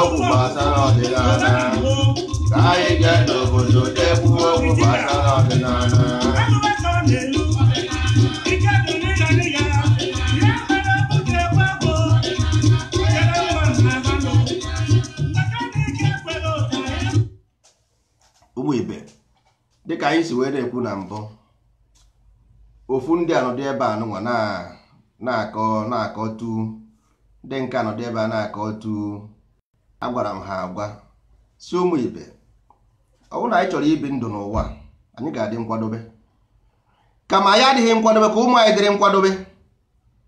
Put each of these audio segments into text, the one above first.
okwu gbasara ọdịnala ka anyị jee n'obodo ekwu okwu gbasara ọdịnala. Ụmụ ibe, dịka anyị si wee na-ekwu na mbụ, ofu ndị anọdụ ebe a nụnwa na-akọtu, ndị nke anọdụ ebe a na-akọtu, agwara m ha agwa si ụmụ ibe, ọ bụrụ na anyị chọrọ ibi ndụ n'ụwa, anyị ga-adị nkwadobe. Kama anyị adịghị nkwadobe, ka ụmụ anyị dịrị nkwadobe,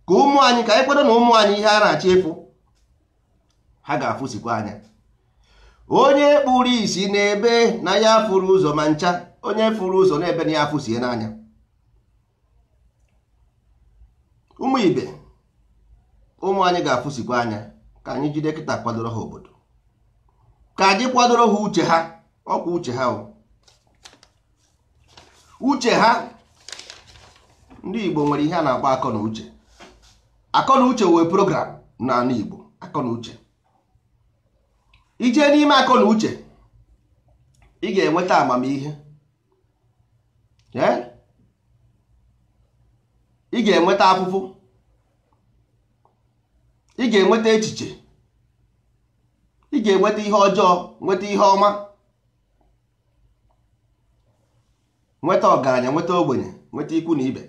ka ụmụ anyị, ka anyị kwado na ụmụ anyị ihe a na-achọ ịfụ, ha ga-afụsikwa anya. Onye kpụrụ isi n'ebe na ya fụrụ ụzọ ma ncha, onye fụrụ ụzọ n'ebe na ya afụsie n'anya. Ụmụ ibe, ụmụ anyị ga-afụsikwa anya, ka anyị jide kịta kwadoro ha obodo, ka anyị kwadoro ha uche ha. Ọkwa uche ha, uche ha. Ndị Igbo nwere ihe a na-akpọ akọ na uche. Akọ na uche wee program n'ala Igbo. Akọ na uche, ije n'ime akọ na uche, ị ga-enweta amamihe, ị ga-enweta afụfụ, ị ga-enweta echiche, ị ga-enweta ihe ọjọọ, nweta ihe ọma, nweta ọgaranya, nweta ogbenye, nweta ikwu na ibe.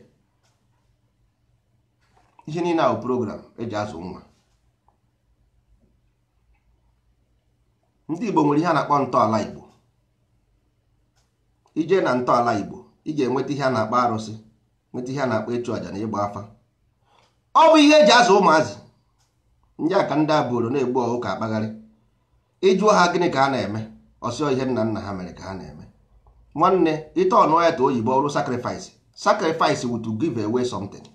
Ihe niile ahụ program eji azụ nwa. Ndị Igbo nwere ihe a na-akpọ ntọala Igbo. Ije na ntọala Igbo, ị ga-enweta ihe a na-akpọ arụsị, nweta ihe a na-akpọ ịchụ àjà na ịgba afa. Ọ bụ ihe eji azụ ụmụazị. Ndị aka ndị abụrụ na-egbu ọgụ ka akpagharị. Ịjụọ ha gịnị ka ha na-eme, ọsịọ ihe nna nna ha mere ka ha na-eme. Nwanne, ite ọnụ ya ta oyibo ọrụ sacrifice. Sacrifice will to give away something.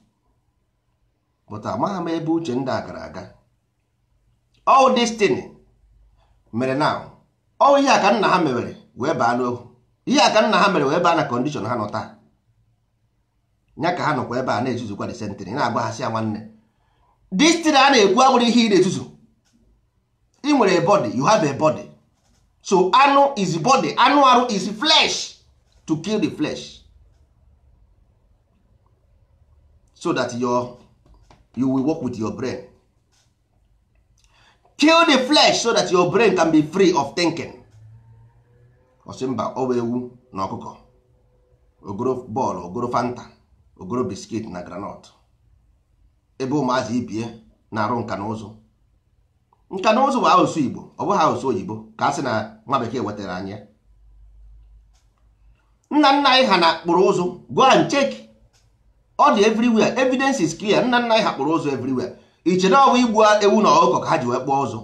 But amaghị m ebe uche ndị a gara aga. All this thing mere now, ọ ihe a ka nna ha mewere wee baa n'ohu. Ihe a ka nna ha mere wee baa na condition ha nọ taa. Nya ka ha nọkwa ebe a na-ezuzukwa the sentry, na-agbahasị ya nwanne. This thing a na-ekwu abụrụ ihe ị na-ezuzu. Ị nwere a body, you have a body. So anụ is body, anụ arụ is flesh, to kill the flesh, so that you will work with your brain. Kill the flesh so that your brain can be free of thinking. Osimba, owe ewu na ọkụkọ, ogoro bọọlụ, ogoro fanta, ogoro biskit na granọt. Ebe ụmụazị ibie na-arụ nka na ụzụ. Nka na ụzụ bụ asụsụ Igbo, ọ bụghị asụsụ oyibo ka a sị na nwa bekee wetara anyị. Nna nna anyị ha na kpụrụ ụzụ, go and check. Ọ dị everywhere, evidence is clear. Nna nna anyị ha kpụrụ ụzụ everywhere. Iche na ọ bụ igbu ewu na ọkụkọ ka ha ji wee kpụọ ụzụ.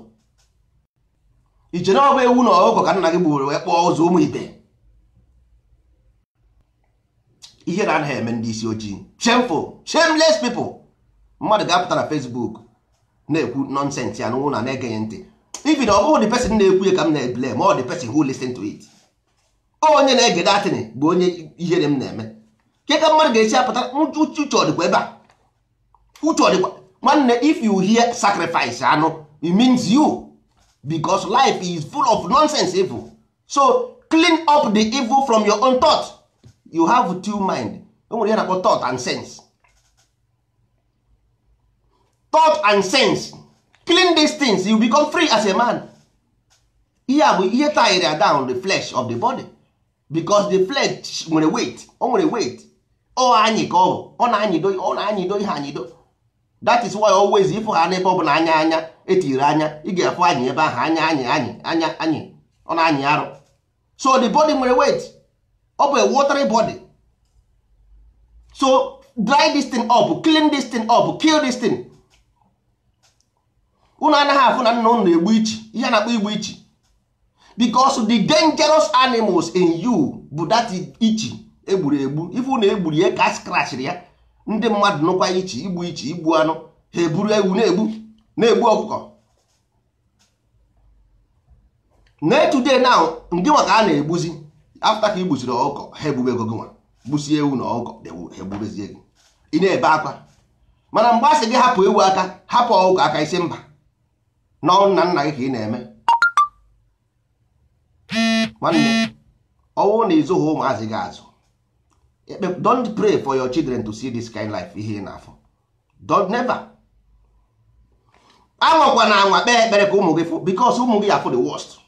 Iche na ọ bụ ewu na ọkụkọ ka nna gị gburu wee kpụọ ụzụ. Ụmụ ibe, ihe na anaghị eme ndị isi ojii. Shameful, shameless people. Mmadụ ga-apụta na Facebook na-ekwu nonsense ya n'ụlọ na-egenye ntị. Even ọ bụghị the person na-ekwu ya ka m na-eblame, or the person who listen to it. Onye na-ege datịnị bụ onye ihere m na-eme. Ke ka mmadụ ga-esi apụta, uche ọ dịkwa ebe a. Uche ọ dịkwa. Nwanne, if you hear sacrifice anụ, it means you. Because life is full of nonsense evil. So clean up the evil from your own thought. You have two mind. O nwere ihe na-akpọ thought and sense. Thought and sense. Clean these things, you become free as a man. Ihe a bụ ihe tire down the flesh of the body. Because the flesh nwere weight. O nwere weight. Ọ anyị ka ọ na-anyịdo ihe anyịdo. That is why always if ha na ebe ọ bụ na anya etiri anya, ị ga-afụ anyị ebe ahụ anya ọ na-anyị arụ. So the body nwere weight. Ọ bụ a watery body. So dry this thing up, clean this thing up, kill this thing. Unu anaghị afụ na nna unu na-egbu ichi, ihe na-akpọ igbu ichi. Because the dangerous animals in you bụ that ichi egburu egbu. Ifu na egburu ya ka scratch ya, ndị mmadụ nụkwa ichi, igbu anụ, ha eburu ewu na-egbu ọkụkọ. Na today now, ndị nwa ka a na-egbuzi, after ka igbusiri ọkụkọ, ha egbubego gị nwa, gbusie ewu na ọkụkọ, ha egbubezie gị. Ị na-ebe akwa. Mana mgbe a sị gị hapụ ewu aka, hapụ ọkụkọ aka, isi mba. Na nna nna gị ka ị na-eme. nwanne ọwụ na ịzụ ha ụmụazị gị azụ. Don't pray for your children to see this kind life ihe na-afọ. Don't never. Anwakwa na anwa kpee ekpere ka ụmụ gị fụ, because ụmụ gị afọ the worst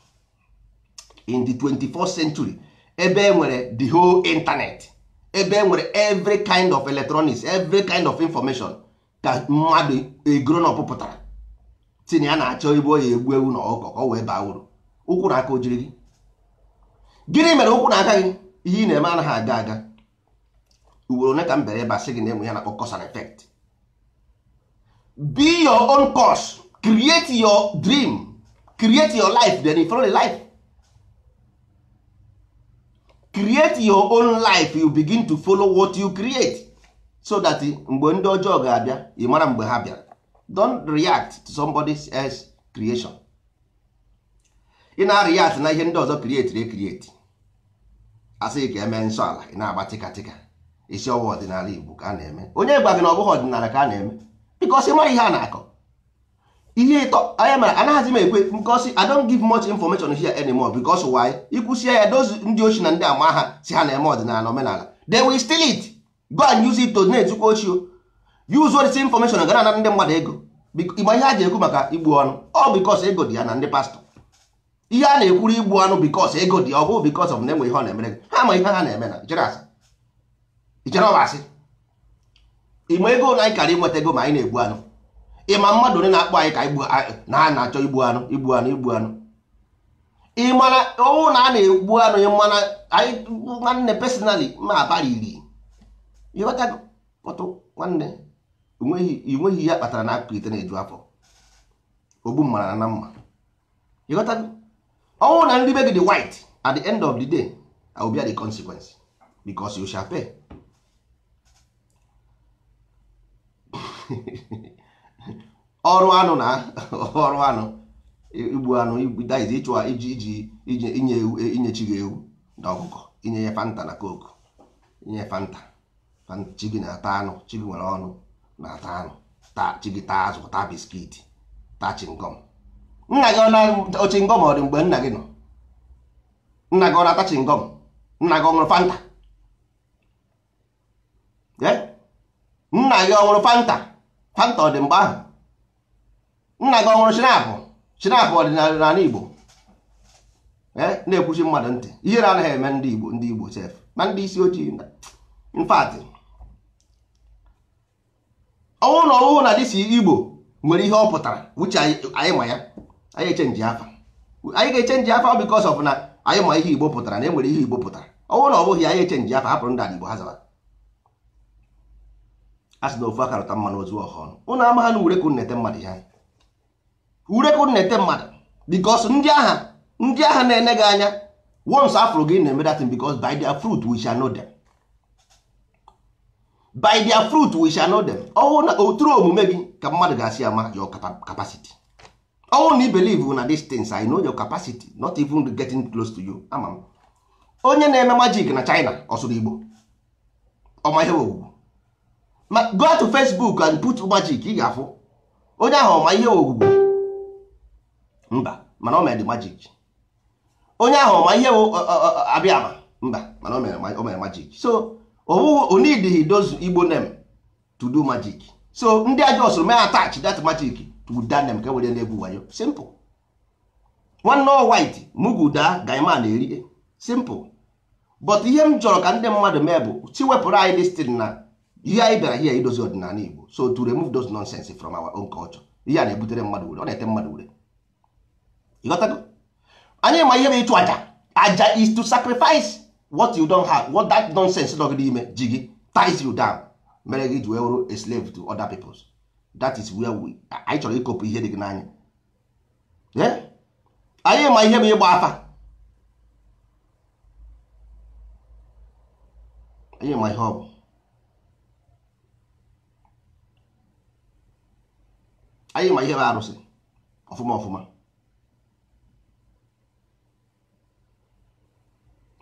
in the 24th century, ebe e nwere the whole internet, ebe e nwere every kind of electronics, every kind of information, ka mmadụ grown up pụtara tinye ya na-achọ ibu oya egbu ewu na ọkụkọ ka ọ wee baa uru. Ụkwụ na aka o jiri gị. Gịnị mere ụkwụ na aka gị? Ihe ị na-eme anaghị aga aga. Ugboro one ka m bere ebe a sị gị na-enwe ya na-akpọ cause and effect. Be your own cause. Create your dream. Create your life, then you follow the life. Create your own life, you begin to follow what you create, so that mgbe ndị ọjọọ ga-abịa ị mara mgbe ha bịara. Don't react to somebody else's creation. Ị na-react na ihe ndị ọzọ create asị ka eme nsọ ala, ị na-agba tịka isi ọwa ọdịnala Igbo ka a na-eme. Onye gwa gị na ọ bụghị ọdịnala ka a na-eme? Because ị mara ihe a na-akọ. Ihe ịtọ anya mere anaghịzi m ekwe, because I don't give much information here anymore. Because why? Ikwusie ya those ndị ochi na ndị ama ha si ha na-eme ọdịnala omenala, they will steal it, go and use it to na-etukwa ochi. Use all this information gara na ndị mmadụ ego. Ịgba ihe a ji ekwu maka igbu ọnụ, ọ because ego dị ya na ndị pastọ. Ihe a na-ekwuru igbu ọnụ because ego dị, ọ bụ because of na-enwe ihe ọ na-emere gị. Ha ma ihe ha na-eme na ichere ọbasị. Ịma ego na anyị kara inweta ego ma anyị na-egbu anụ. Ịma mmadụ onye na-akpọ anyị ka na ha na-achọ igbu anụ. Ịmana ọnwụ na a na-egbu anụ, ịmana anyị nwanne personally ma abara iri. Ịghọtago ọtụ nwanne, inweghị ihe kpatara na akụkọ ite na-eju afọ. Ogbu mmara na mma. Ịghọtago ọnwụ na ndị be gị dị white, at the end of the day I will bear the consequence, because you shall pay. Ọrụ anụ na ọrụ anụ igbu anụ igbudazi ịchụ iji inye chi gị ewu na ọkụkọ, inye ya fanta na coke, inye fanta chi gị na-ata anụ, chi gị nwere ọnụ na-ata anụ, chi gị taa azụ, taa biskiti, taa chingom. Nna gị ọ na chingom ọ dị mgbe nna gị nọ? Nna gị ọ na-ata chingom? Nna gị ọ ṅụrụ fanta? Nna gị ọ ṅụrụ fanta? Fanta ọ dị mgbe ahụ? Nna gị ọ ṅụrụ shinapụ ọdịnala Igbo? Na-ekwuchi mmadụ ntị. Ihere anaghị eme ndị Igbo sef na ndị isi ojii. In fact, ọnwụ na dịsi Igbo nwere ihe ọ pụtara wuche anyị ma ya, anyị echenji afa. Anyị ga-echenji afa because of na anyị ma ihe Igbo pụtara, na enwere ihe Igbo pụtara. Ọnwụ na ọ bụghị anyị echenji afa, hapụrụ ndị ala Igbo ha zara. A sị na ofu aka rụta mmanụ ozu ọha ọnụ. Ụnụ ama ha na ureku nnete mmadụ ya. Ureku nnete mmadụ because ndị agha na-ene gị anya, once afro gị na-eme that thing, because by their fruit we shall know them. By their fruit we shall know them. Ọwụ na oturu omume gị ka mmadụ ga-asị ama your capacity. Ọwụ na i believe na these things, I know your capacity, not even getting close to you. Ama m onye na-eme magic na China ọsụrụ Igbo ọma ihe ogwugwu. Go to Facebook and put magic, ị ga-afụ onye ahụ ọma ihe ogwugwu. Mba, mana o mere magic. Onye ahụ ọma ihe abịama. Mba, mana o mere magic. So o need those Igbo name to do magic. So ndị ajọ ọsụrụ may attach that magic to that name ka were na-egwu wayo. Simple. One no white muguda gaima na-eri. Simple. But ihe m chọrọ ka ndị mmadụ mee bụ si wepụrụ anyị this thing na ihe anyị bịara here idozi ọdịnala Igbo. So to remove those nonsense from our own culture. Ihe a na-ebutere mmadụ ure, ọ na-ete mmadụ ure. Ịghọtago? Anyị ma ihe bụ ịchụ aja. Aja is to sacrifice what you don't have, what that nonsense nọ gị ime ji gị ties you down, mere gị ji wee wụrụ a slave to other peoples. That is where anyị chọrọ ịkopụ ihe dị gị n'anya. Anyị ma ihe bụ ịgba afa. Anyị ma ihe ọ bụ. Anyị ma ihe bụ arụsị ọfụma ọfụma.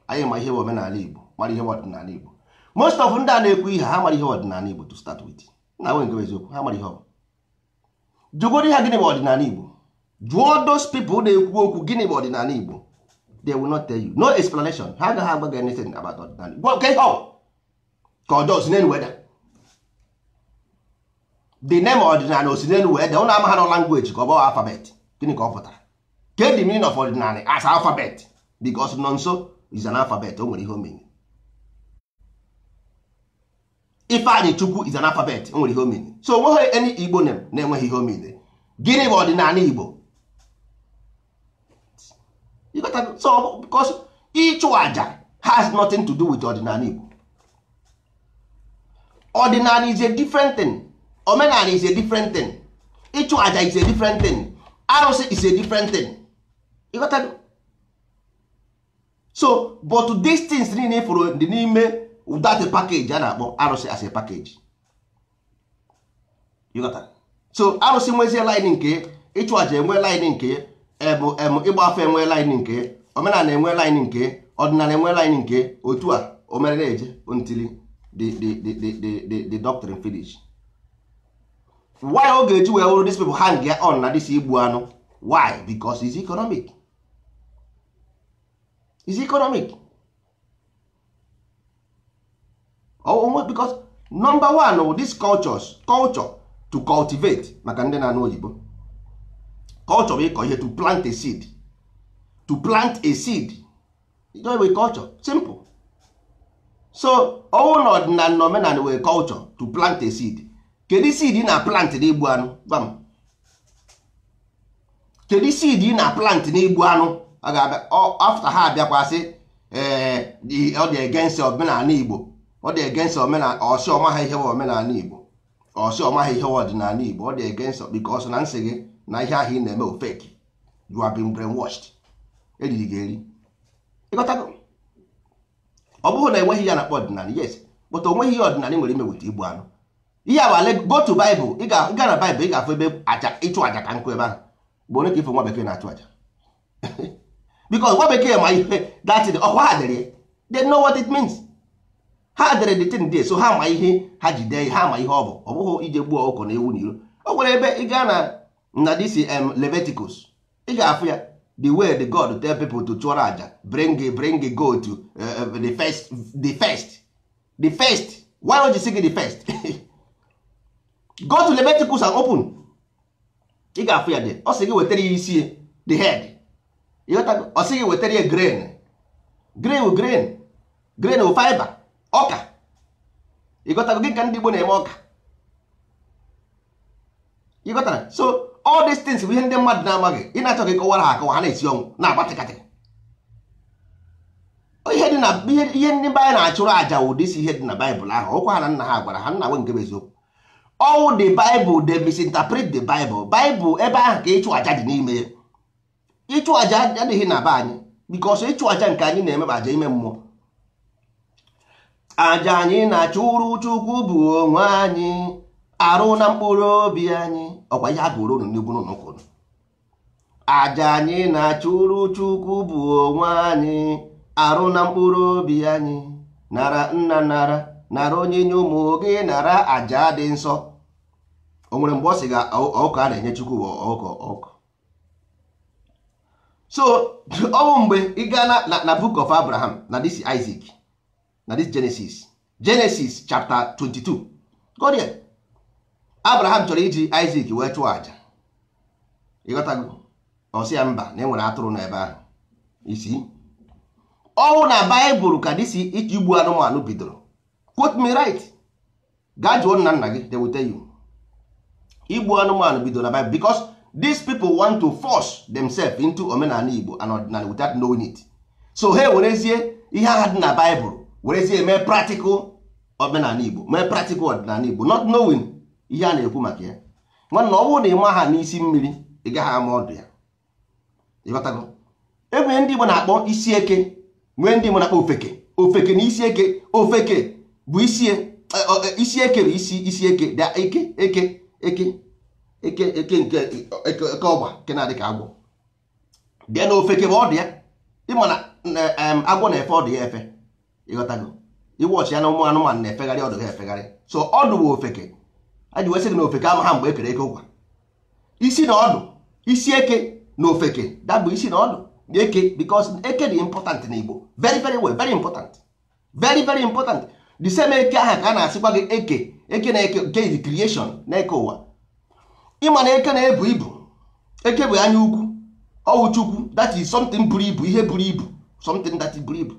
Anyị ma ihe bụ omenala Igbo, mara ihe bụ ọdịnala Igbo. Most of ndị a na-ekwu ihe ha mara ihe ọdịnala Igbo to start with. Na nwe nke eziokwu, ha mara ihe ọ bụ. Jụgodo ha gịnị bụ ọdịnala Igbo. Jụọ those people na-ekwu okwu gịnị bụ ọdịnala Igbo. they will not tell you. No explanation. Ha agaghị agwa gị anything about ọdịnala Igbo. Okay, how? Ka ọjọọ si n'elu weda. The name ọdịnala o si n'elu weda. Ụnụ ama ha na language ka ọ bụ alphabet. Gịnị ka ọ pụtara? Ke the meaning of ọdịnala as alphabet? Because nonso is an alphabet. O nwere ihe o mean. Ifeanyi Chukwu is an alphabet. O nwere ihe o mean. So onweghị any Igbo name na-enweghị ihe o mean. Gịnị bụ ọdịnala Igbo? You got to, so because ịchụ aja has nothing to do with ọdịnala Igbo. Ọdịnala is a different thing. Omenala is a different thing. Ịchụ aja is a different thing. Arụsị is a different thing. You got to, so but these things niile for the n'ime that package a na-akpọ arụsị as a package. You got to, so arụsị nwezie line nke ịchụ aja enwe line nke ịgba afọ enwe line nke omenala enwe line nke ọdịnala enwe line nke otu a o mere na-eje until the doctrine finish. Why o ga-eji wee wụrụ these people hang ya on na this igbu anụ? Why? Because it's economic. It's economic. Because number one, this culture to cultivate maka ndị na-anụ oyibo. Culture bụ ịkọ ihe, to plant a seed. To plant a seed. You know with culture. Simple. So ọwụ na ọdịnala na omenala wee culture to plant a seed. Kedu seed na plant n'igbu anụ? Bam. Kedu seed na plant n'igbu anụ? A ga-abịa after ha abịakwasị ọ dị against omenala Igbo. Ọ dị against omenala ọsị ọma ha ihe omenala Igbo. Ọsị ọma ha ihe ọdịnala Igbo. Ọ dị against because na nsị gị na ihe ahụ ị na-eme o fake. You have been brainwashed. Eriri gị eri. Ịghọtago? Ọ bụghị na enweghị ya na ọdịnala, yes, but onweghị ihe ọdịnala nwere ime weta igbu anụ. Ihe abale go to Bible, ị ga na Bible ị ga-afụ ebe aja ịchụ aja ka nkụ ebe ahụ. Bụ onye ka ifo nwa bekee na-achụ aja. Because nwa bekee ma ihe that is ọkwa ha dere. They know what it means. Ha dere the thing there, so ha ma ihe ha jide ha ma ihe ọ bụ. Ọ bụghị ije gbuo ọkụkọ na ewu n'iro. O nwere ebe ị ga na this Leviticus. Ị ga-afụ ya the way the God tell people to chụọrọ aja, bring a goat to the first. Why don't you sing the first? Go to Leviticus and open. Ị ga-afụ ya there. Ọ sị gị wetara ya isi the head. Ọ sị gị wetara ya grain with fiber, ọka. Ị ghọtara gị ka ndị Igbo na-eme ọka. Ị ghọtara? So all these things bụ ihe ndị mmadụ na-amaghị. Ị na-achọ gị kọwara ha akọwa, ha na-esi ọnwụ na-agba tịkatịkị. Ihe ndị be anyị na-achụrụ aja ụdị isi ihe dị na Baịbụl ahụ. Ọkwa ha na nna ha gwara ha, nna nwe nke bụ eziokwu. All the Bible they misinterpret the Bible. Bible ebe ahụ ka ịchụ aja dị n'ime ya. Ịchụ aja adịghị na be anyị because ịchụ aja nke anyị na-eme bụ aja ime mmụọ. Aja anyị na-achụrụ Chukwu bụ onwe anyị, arụ na mkpụrụ obi anyị. Ọkwa ihe a gụrụ unu n'igwu n'ụkwụ. Aja anyị na-achụrụ Chukwu bụ onwe anyị, arụ na mkpụrụ obi anyị. Nara nna nara onye nye ụmụ gị, nara aja dị nsọ. O nwere mgbe ọ sị ga ọkụ a na-enye Chukwu bụ ọkụ. So ọ bụ mgbe ị gaa na book of Abraham, na this Isaac, na this Genesis chapter 22. Go there. Abraham chọrọ iji Isaac wee chụọ aja. Ịghọtago? Ọ sị ya mba, na enwere atụrụ n'ebe ahụ. Isi ọwụ na Baịbụl ka dịsi igbu anụmanụ bidoro. Quote me right. Gaa jụọ nna nna gị, they will tell you. Igbu anụmanụ bidoro na Baịbụl because these people want to force themselves into omenala Igbo and ọdịnala without knowing it. So ha werezie ihe agha dị na Baịbụl werezie mee practical omenala Igbo, mee practical ọdịnala Igbo, not knowing ihe a na-ekwu maka ya. Nwanna ọ bụrụ na ịma ha n'isi mmiri, ị gaghị ama ọdụ ya. Ịghọtago? Enwere ndị Igbo na-akpọ isi eke, nwee ndị Igbo na-akpọ ofeke na isi eke. Ofeke bụ isi eke bụ isi eke, da eke nke ọgba nke na-adị ka agwọ. Bịa na ofeke bụ ọdụ ya. Ịma na agwọ na-efe ọdụ ya efe. Ịghọtago? Iwọchi ya na ụmụ anụmanụ na-efegharị ọdụ ha efegharị. So ọdụ bụ ofeke. A ji wee sị gị na ofeke ama ha mgbe ekere eke ụkwa. Isi na ọdụ, isi eke na ofeke, da bụ isi na ọdụ. eke, because eke dị important na Igbo, very very well, very important, very very important. The same eke ahụ ka a na-asịkwa gị eke na eke nke is creation na eke ụwa. Ịma na eke na-ebu ibu, eke bụ anya ukwu, ọwụ Chukwu, that is something buru ibu, ihe buru ibu, something that is buru ibu.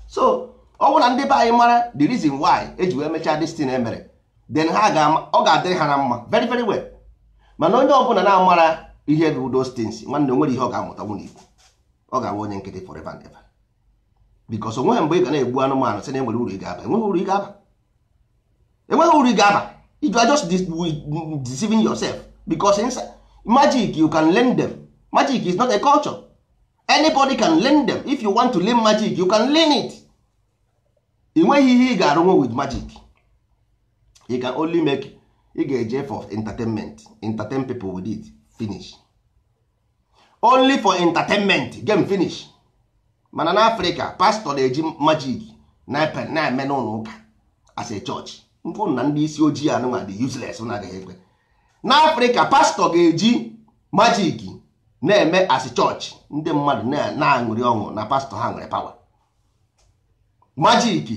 So ọ bụ na ndị be anyị mara the reason why eji wee mechaa this thing emere, then ha ọ ga-adịrị ha na mma very very well. Mana onye ọbụla na-amara ihe bụ those things, nwanne o nwere ihe ọ ga-amụtanwu n'Igbo, ọ ga-abụ onye nkịtị forever and ever, because onweghị mgbe ị ga na-egbu anụmanụ sị na enwere uru ị ga-aba. Enweghị uru ị ga-aba, enweghị uru ị ga-aba. You are just deceiving yourself, because inside magic you can learn them. Magic is not a culture. Anybody can learn them. If you want to learn magic, you can learn it. Enweghị ihe ị ga-arụnwe with magic. You can only make, ị ga-eje for entertainment, entertain people with it, finish. Only for entertainment, game finish. Mana na Africa, pastor na-eji magic na-eme n'ụlọ ụka as a church. Mfụ na ndị isi ojii anụnwa dị useless, na agaghị ekwe. Na Africa, pastor ga-eji magic na-eme as a church. Ndị mmadụ na-aṅụrị ọṅụ na pastor ha nwere power. Magic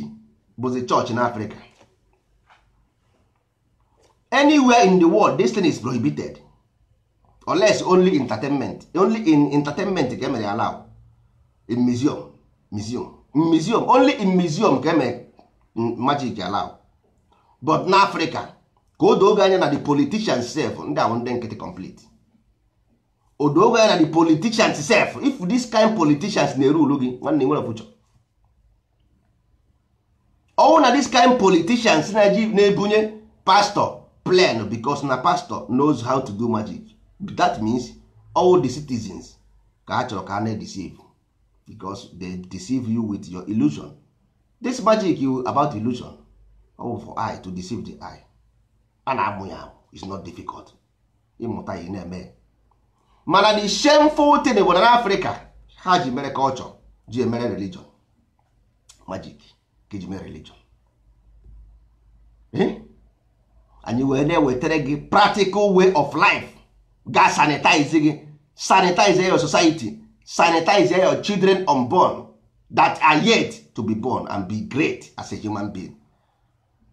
bụzi church na Africa. Anywhere in the world, this thing is prohibited. Unless only entertainment. Only in entertainment can they allow. In museum. Only in museum can magic allow. But in Africa, go doga na the politicians self, ndị ahụ ndị nkịtị complete. Odoga na the politicians self, if this kind politicians na-erule gị, nwanne nwere future. All na this kind politicians na-ebunye pastor plan, because na pastor knows how to do magic. That means all the citizens ka achọrọ ka na deceive, because they deceive you with your illusion. This magic you about illusion, all for eye, to deceive the eye. And amụ is not difficult. Ịmụta ihe na-eme. Mana the shameful thing bụ na Africa, ha ji mere culture, ji mere religion. Magic ka ji mere religion. Anyị wee na-ewetara gị practical way of life. Ga sanitize gị, sanitize your society, sanitize your children unborn that are yet to be born and be great as a human being.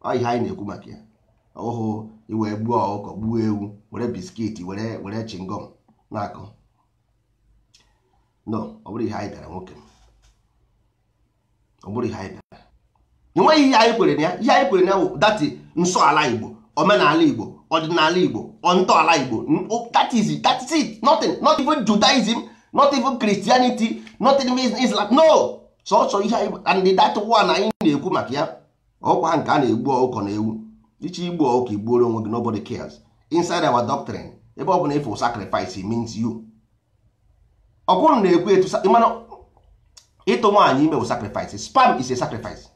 Ọ ihe anyị na-ekwu maka ya. Ọhụ iwe gbuo ọkụkọ, gbuo ewu, were biskiti, were chingom na-akọ. No, ọ bụrụ ihe anyị bịara nwoke. Ọ bụrụ ihe anyị bịara. Enweghị ihe anyị kwere na ya. Ihe anyị kwere na ya bụ dati nsọ ala Igbo, omenala Igbo, ọdịnala Igbo, ntọala Igbo. That is it. Nothing. Not even Judaism, not even Christianity, not even Islam. No. So ihe anyị, and that one anyị na-ekwu maka ya. Ọkwa ha nke a na-egbu ọkụkọ na ewu. Ichi igbu ọkụkọ igbuoro onwe gị, nobody cares. Inside our doctrine, ebe ọ bụ na ịfụ sacrifice, it means you. Ọ bụrụ na ekwu etu ịmana ịtụ nwaanyị ime bụ sacrifice. Sperm is a sacrifice.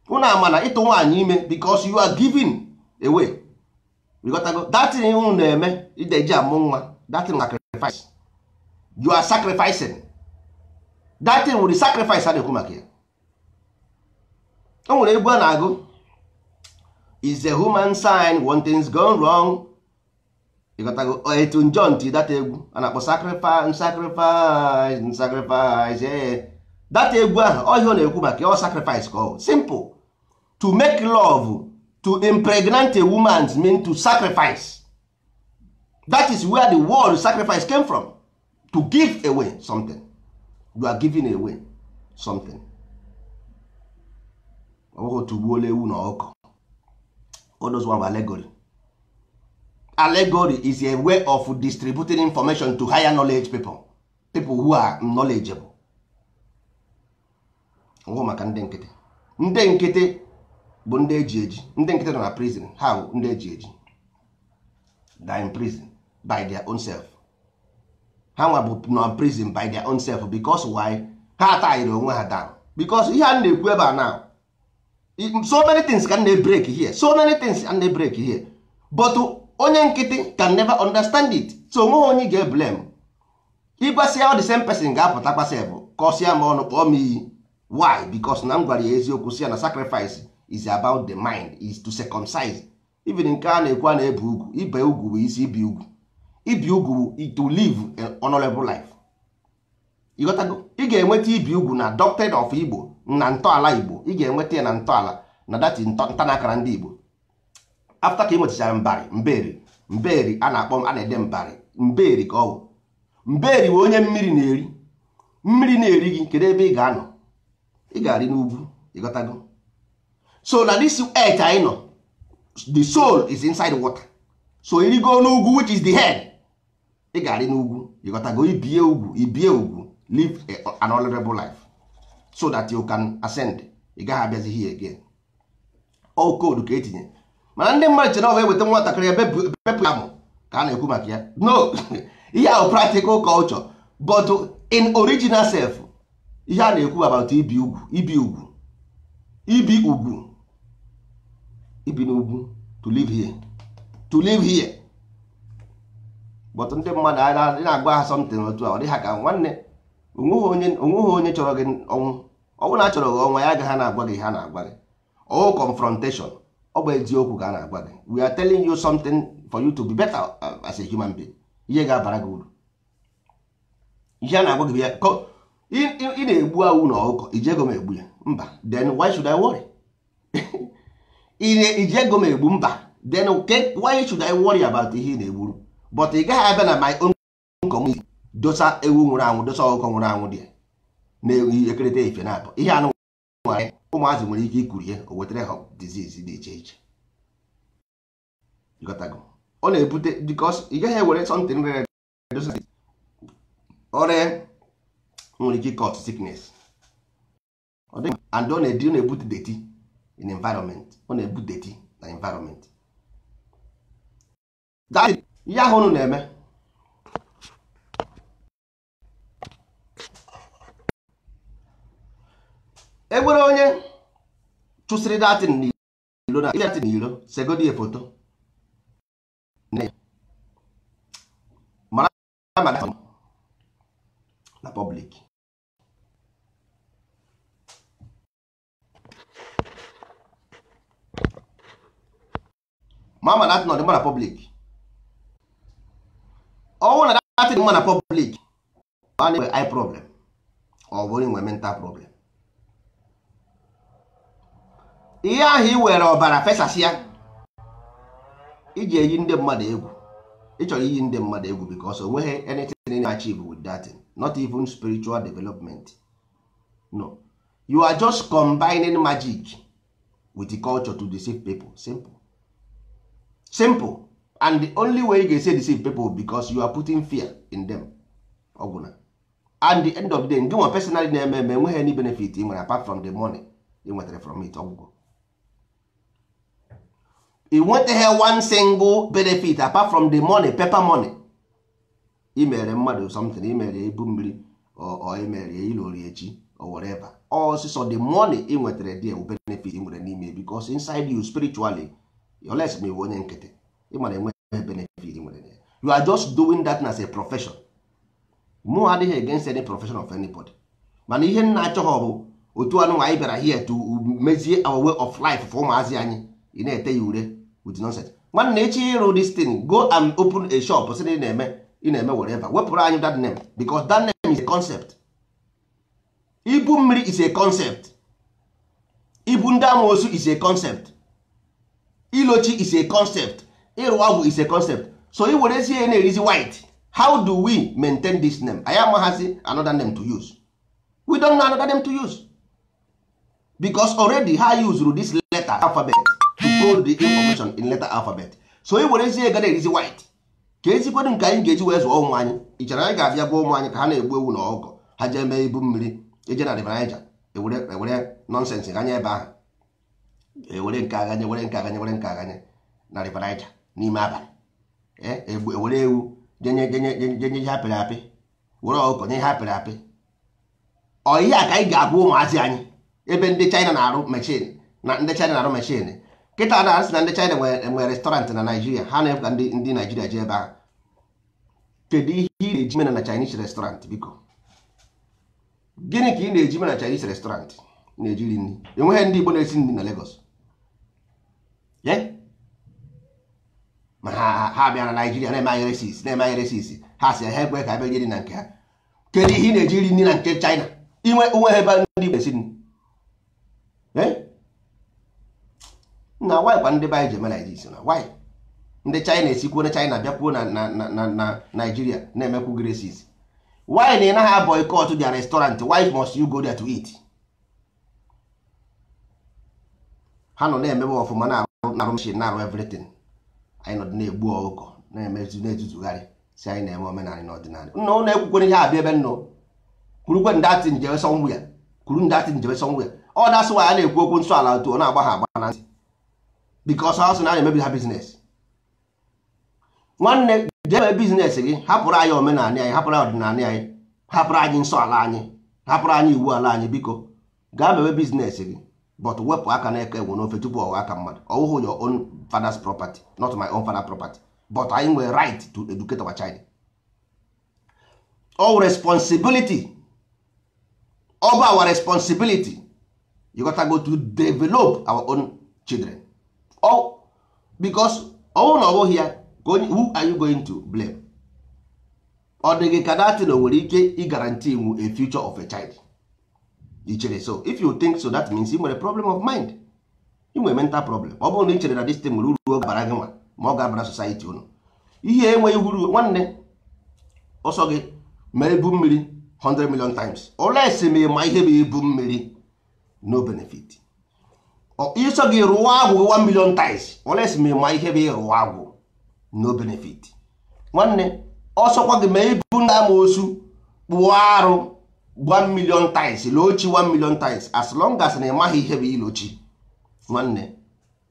Una amana ịtụ nwaanyị ime because you are giving away. We got to go. That thing unu na-eme ideji amụ nwa, that thing sacrifice. You are sacrificing. That thing will be sacrifice a na-ekwu maka ya. O nwere egwu a na-agụ, is a human sign when things gone wrong. You got to go etu njọ ntị, that egwu a na-akpọ sacrifice. Yeah. That egwu ahụ ọ ihe ọ na-ekwu maka ya, ọ sacrifice ka ọ simple. To make love, to impregnate a woman means to sacrifice. That is where the word sacrifice came from. To give away something. You are giving away something. Tugbuola ewu na ọkụ. All those one allegory. Allegory is a way of distributing information to higher knowledge people. People who are knowledgeable. Maka ndị nkịtị. Ndị nkịtị bụ ndị eji eji. Ndị nkịtị nọ na prison. Ha bụ ndị eji eji. They are in prison by their own self. Ha nwa bụ na prison by their own self, because why? Ha atahiri onwe ha down. Because ihe a na-ekwu ebe a now, so many things can they break here. So many things can they break here. But onye nkịtị can never understand it. So onwe onye ga-blame. Ịgbasi ya the same person ga-apụta kpasị bụ kọsịa ma ọnụ kpọọ m iyi. Why? Because na m gwara ya eziokwu si ya na sacrifice is about the mind, is to circumcise. Even nke a na-ekwu a na-ebe ugwu, ibe ugwu bụ isi ibi ugwu. Ibi ugwu to live honorable life. ịghọtago. Ị ga-enweta ibi ugwu na doctrine of Igbo na ntọala Igbo. Ị ga-enweta ya na ntọala na dati ntanakara ndị Igbo. After ka ị nwetachara mberi a na-akpọ a na-ede mberi ka ọ bụ mberi bụ onye mmiri na-eri gị. Kedu ebe ị ga-anọ? Ị ga-arị n'ugwu. ịghọtago. So na this earth anyị nọ, the soul is inside water. So iri go n'ugwu which is the head, ị ga-arị n'ugwu. ịghọtago. ibie ugwu live an honorable life so that you can ascend. ị gaghị abịazi here again. All code ka etinye. Mana ndị mmadụ chere ọ wee weta nwatakịrị bepụ ya mụ ka a na-ekwu maka ya. No. Ihe ahụ practical culture, but in original self ihe a na-ekwu about ibi ugwu ibi n'ugwu, to live here. But ndị mmadụ a na-agwa ha something otu a, ọ dị ha ka nwanne onweghị onye chọrọ gị ọnwụ na achọrọ gị ọnwa ya agaghị na-agwa gị ha na-agwa gị. All confrontation, ọ bụ eziokwu ka a na-agwa gị. We are telling you something for you to be better as a human being. Ihe ga-abara gị uru. Ihe a na-agwa gị ya ị na-egbu awụ na ọkụkọ, ijego m egbu ya mba, then why should I worry? ijego m egbu mba, then why should I worry about ihe ị na-egburu? But ị gaghị abịa na my own community dosa ewu nwụrụ anwụ, dosa ọkụkọ nwụrụ anwụ dị na-ewu ekerịta ife na-abụ ihe anụ nwere. Ụmụazị nwere ike ikuru ihe o wetara ha disease dị iche iche. ịghọtago. Ọ na-ebute because ị gaghị ewere something rere ọrịa nwere ike cause sickness. And ọ na-ebute dirty in environment. Ọ na-ebute dirty na environment. Ihe ahụ unu na-eme egwere onye chụsịrị datin n'iro segodi foto mara na public. Mama datin ọ dị mma na public. Ọnwụ na datin mma na public, ọ na-enwe eye problem, ọ bụrụ inwe mental problem. Ihe ahụ i were ọbara fesasịa iji eyi ndị mmadụ egwu. Ị chọrọ iyi ndị mmadụ egwu because o nweghị anything in achieve with that, not even spiritual development. No, you are just combining magic with the culture to deceive people. Simple. And the only way you can say deceive people because you are putting fear in them. Ọgwụna. And the end of the day, ndị nwa personally na-eme enweghị any benefit ị nwere apart from the money ị nwetara from it. Ọgwụgwọ. Ị nwetaghị one single benefit apart from the money, paper money. Ị mere mmadụ something, ị mere ebu mmiri or ị mere ilori echi or whatever. Also the money ị nwetara there will benefit ị nwere n'ime because inside you spiritually unless me onye nkịtị ị mara enwe benefit ị nwere there. You are just doing that as a profession. Mụ adịghị against any profession of anybody. Mana ihe nna achọghị bụ otu anụ anyị bịara here to mezie our way of life for ụmụazị anyị. Ị na-ete ya ure with nonsense. Nwanne echi ịrụ this thing, go and open a shop sị na ị na-eme whatever. Wepụrụ anyị that name because that name is a concept. Ibu mmiri is a concept. Ibu ndị amoosu is a concept. Ilochi is a concept. Ịrụ ọgwụ is a concept. So ị werezie na-erizi white. How do we maintain this name? I amaghazi another name to use. We don't know another name to use. Because already ha used this letter alphabet to code the information in letter alphabet. So ị werezie ga na-erizi white. Ka ezikwedu nke anyị ga-eji wee zụọ ụmụ anyị. Ị chere anyị ga-abịa gwa ụmụ anyị ka ha na-egbu ewu na ọgọ. Ha jee mee ibu mmiri. Eje na River Niger. Ewere nonsense ganye ebe ahụ. Ewere nke aganye na River Niger n'ime abalị. Ewere ewu jenye ha pịrị apị. Were ọkụkọ nye ha pịrị apị. Ọ ihe a ka anyị ga-agwa ụmụazị anyị ebe ndị China na-arụ machine. Kịta na-asị na ndị China nwere restaurant na Nigeria. Ha na-ebuka ndị Nigeria jee ebe ahụ. Kedu ihe ị na-eji mena na Chinese restaurant biko? Gịnị ka ị na-eji mena na Chinese restaurant? Na-ejiri nri. Enweghị ndị Igbo na-esi nri na Lagos. Ma ha bịara na Nigeria na-eme anyị resis ha si ha ekwe ka abịa jiri na nke ha. Kedu ihe ị na-eji iri nri na nke China inwe onwe ha ebe ndị Igbo esi na why kwa ndị be anyị ji eme Naịjirịa na why ndị China esikwuo na China bịakwuo na Nigeria na-emekwu graces? Why na ị naghị boycott their restaurant? Why must you go there to eat? Ha nọ na-emebe ọfụma na-arụ machine na-arụ everything, anyị nọ na-egbu ọkụkọ na-emezu na-ezuzugharị si anyị na-eme omenala na ọdịnala. Nna ụnụ ekwukwere ihe abịa ebe nnụ kwurukwe ndati njebe sọnwụ ya kwuru ndati njebe sọnwụ ya. Ọ dasị wa ya na-ekwu okwu nsọ ala otu ọ na-agba ha agba na ntị because ha sị na na-emebi ha biznes. Nwanne jebe biznes gị, hapụrụ anyị omenala anyị, hapụrụ anyị ọdịnala anyị, hapụrụ anyị nsọ ala anyị, hapụrụ anyị iwu ala anyị. Biko gaa mewe biznes gị, but wepụ aka na-eke enwe n'ofe tupu ọwa aka mmadụ. Ọwụhụ your own father's property, not my own father's property, but anyị nwere right to educate our child. All responsibility of our responsibility, you gotta go to develop our own children. All because all no here, who are you going to blame? Or the kadatin nwere ike guarantee you a future of a child. So if you think so, that means you have a problem of mind. You have a mental problem. Ọ bụrụ na ị chere na this thing will ruo bara gị nwa ma ọ ga-abara society unu. Ihe enweghị uru nwanne ọsọ gị ma ebu mmiri 100 million times. Unless ma ihe bụ ebu mmiri, no benefit. Ịsọ gị rụọ agwụ 1 million times. Unless ma ihe bụ rụọ agwụ, no benefit. Nwanne ọsọkwa gị ma ebu ndị amoosu kpụọ arụ 1 million times, ilochi 1 million times, as long as na ịmaghị ihe bụ ilochi, nwanne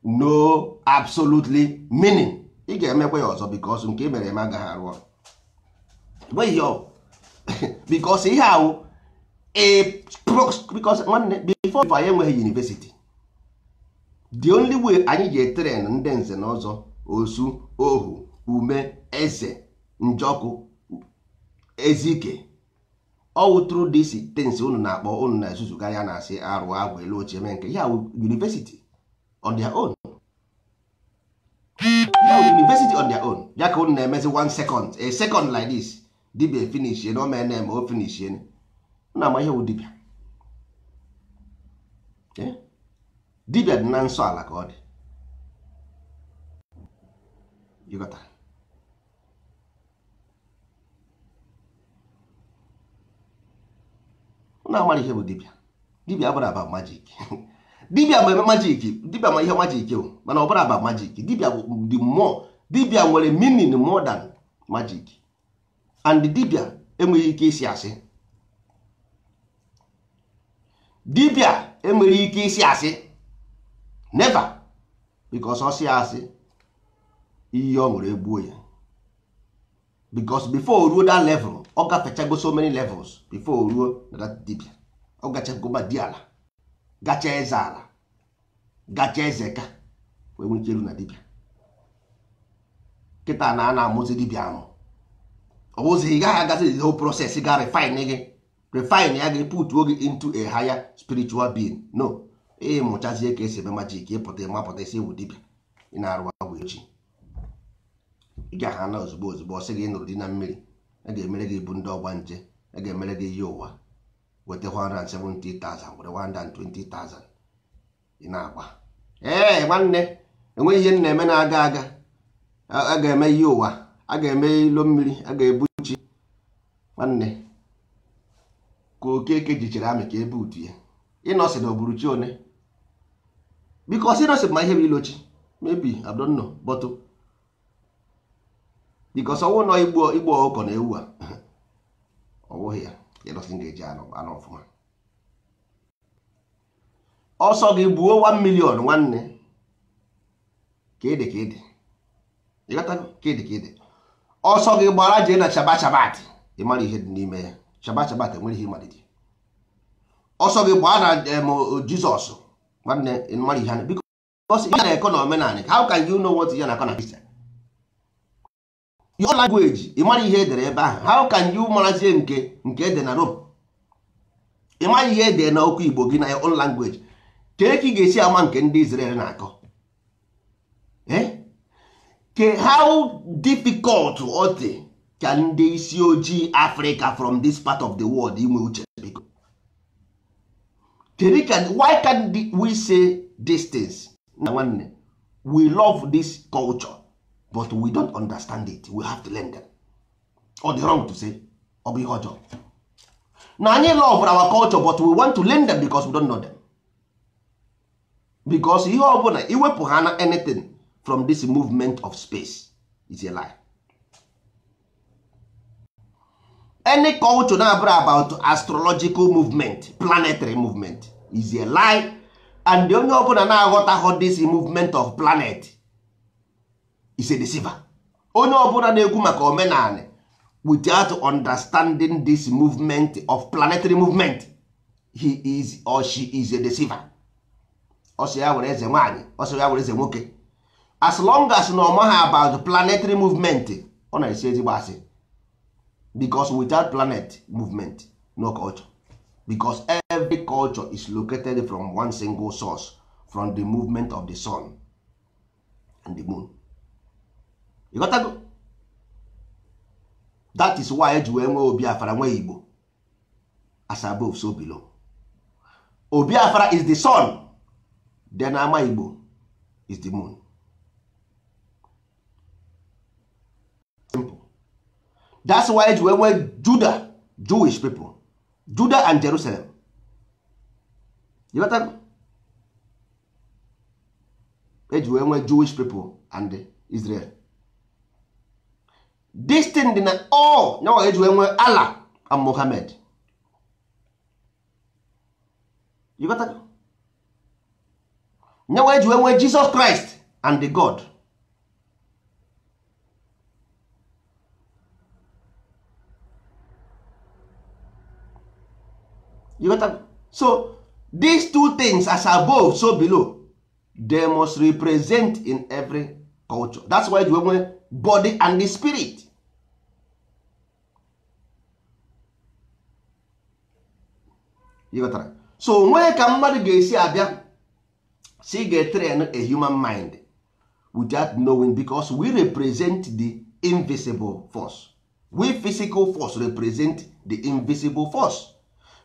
no absolutely meaning. Ị ga-emekwa ya ọzọ because nke mere eme agaghị arụ ọrụ. Nweghị ọ because ihe ahụ because nwanne before anyị enweghị university, the only way anyị ji train ndị nze na ọzọ, osu, ohu, ume, eze, njọkụ, ezike, all through this things unu na-akpọ unu na-ezuzugharị na-asị arụ agwụ elu ochie eme nke ya university on their own. University on their own. Ya ka unu na-emezi 1 second, a second like this, dibia finish no man name o finish na ama ihe wu dibia. Dibia dị na nsọ ala ka ọ dị. You got that? Na amara ihe bụ dibia. Dibia abụrụ about magic. Dibia ma eme magic, dibia ma ihe magic o, mana ọ bụrụ about magic. Dibia bụ the more, dibia nwere meaning more than magic. And dibia enweghị ike isi asị. Dibia enweghị ike isi asị. Never. Because ọ sị asị, ihe ọ nwere egbuo ya. Because before ruo that level, ọ gafechago so many levels before ruo na that dibia. Ọ gachago ma di ala, gacha eze ala, gacha eze ka wee nwee ike iru na dibia. Kịta na amụzi dibia amụ. Ọ bụzi ị gaghị agazi the whole process, ga refine gị, refine ya gị, put gị into a higher spiritual being. No, mụchazie ka esi eme magic, ịpụta ịmapụta isi ewu dibia ị na-arụ agwụ echi. Ị ga-aha na ozugbo ozugbo ọsị gị nụrụ di na mmiri, a ga-emere gị ibu ndị ọgba nje, a ga-emere gị ihe ụwa, weta 170,000 were 120,000 ị na-agba. Nwanne enweghị ihe na-eme na-aga aga. A ga-eme ihe ụwa, a ga-eme ilo mmiri, a ga-ebuchi. Nwanne ka Okeke jichere amị ka ebe utu ya, ịnọsị na oburuchi one, because ịnọsị ma ihe bụ ilochi, maybe I don't know, but because ọwụ nọ igbo ọkụkọ na ewu a ọwụghị ya, ịnọsị ga-eji anọ ọfụma. Ọsọ gị gbuo 1 million nwanne, ka ede ịghọtago, ka ede ọsọ gị gbara jee na chabat ịmara ihe dị n'ime ya. Chabat enwere ihe ịmalite. Ọsọ gị gbaa na Jizọs nwanne ịmara ihe anya, because ihe na-ekọ na omenala. How can you know what ihe na-akọ na Christian? Your language ịmara ihe edere ebe ahụ. How can you marazie nke ede na Rome? Ịmara ihe ede na okwu Igbo gị na your own language. Ka ị ga-esi ama nke ndị Israel na-akọ? How difficult ọ dị ka ndị isi ojii Africa from this part of the world inwe uche biko? Why can't we say these things? Na nwanne, we love this culture but we don't understand it. We have to learn them. Or the wrong to say, ọ bụ ihe ọjọọ. Na anyị love our culture but we want to learn them because we don't know them. Because ihe ọbụla iwepụ ha na anything from this movement of space is a lie. Any culture na about astrological movement, planetary movement is a lie, and the only ọbụla na-aghọtaghọ this movement of planet is a deceiver. Onye ọbụla na-ekwu maka omenala without understanding this movement of planetary movement, he is or she is a deceiver. Ọsọ ya were eze nwaanyị, ọsọ ya were eze nwoke, as long as na ọmaha about planetary movement, ọ na-esi ezigbo asị. Because without planet movement, no culture. Because every culture is located from one single source, from the movement of the sun and the moon. You got to go? That is why eji wee nwee Obiafra nwee Igbo. As above, so below. Obiafra is the sun, then Ama Igbo is the moon. Simple. That's why eji wee nwee Judah, Jewish people, Judah and Jerusalem. You got to go? Eji wee nwee Jewish people and Israel. This thing dị na all nyawa eji wee nwee Allah and Muhammad. You got that? Nyawa eji wee nwee Jesus Christ and the God. You got that? So these two things, as above so below, they must represent in every culture. That's why you have body and the spirit. You got that? So where ka mmadụ ga-esi abịa si ga-train a human mind without knowing, because we represent the invisible force. We physical force represent the invisible force.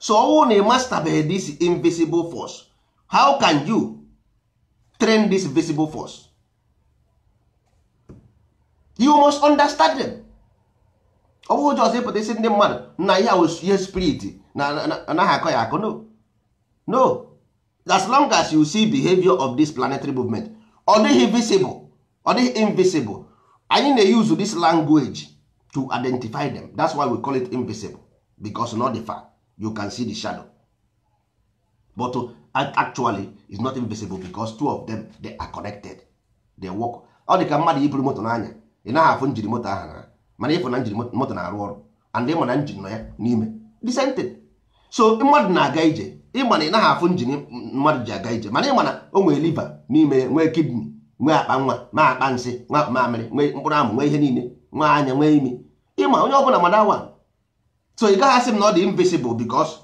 So when you master this invisible force, how can you train this visible force? You must understand them. Ọ bụghị just ịpụta isi ndị mmadụ na ihe spirit na ha akọ ya akọ. No. As long as you see behavior of this planetary movement, ọ dịghị visible, ọ dịghị invisible, anyị na-use this language to identify them. That's why we call it invisible, because not the fact you can see the shadow, but actually it's not invisible because two of them, they are connected, they work. Ọ dị ka mmadụ iburu moto n'anya, ị naghị afụ njiri moto ahụ na, mana ịfụ na njiri moto na-arụ ọrụ, and ịma na njiri nọ ya n'ime, the same thing. So mmadụ na-aga ije, ịma na ị naghị afụ njiri mmadụ ji aga ije, mana ịma na o nwee liver n'ime, nwee kidney, nwee akpa nwa, nwee akpa nsị, nwee akpa mamịrị, nwee mkpụrụ amụ, nwee ihe niile, nwee anya, nwee imi. Ịma onye ọbụla mada one. So ị gaghị asị m na ọ dị invisible because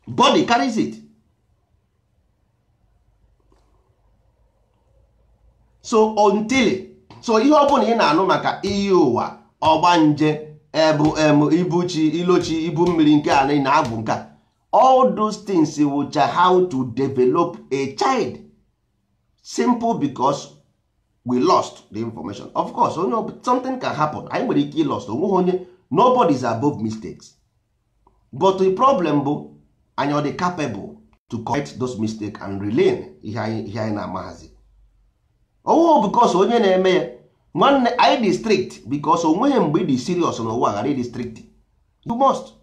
body carries it. So until ihe ọbụla ị na-anụ maka iyi ụwa, ọgbanje, ibuchi, ilochi, ibu mmiri nke a na agwụ nka, all those things which are how to develop a child. Simple, because we lost the information. Of course, something can happen. I nwere ike lost. Nobody is above mistakes. But the problem bụ anyị ọ dị capable to correct those mistakes and relearn ihe anyị na-amaghazi. Because onye na-eme ya nwanne anyị dị strict, because onweghị mgbe ị dị serious n'ụwa ghara ịdị strict. You must.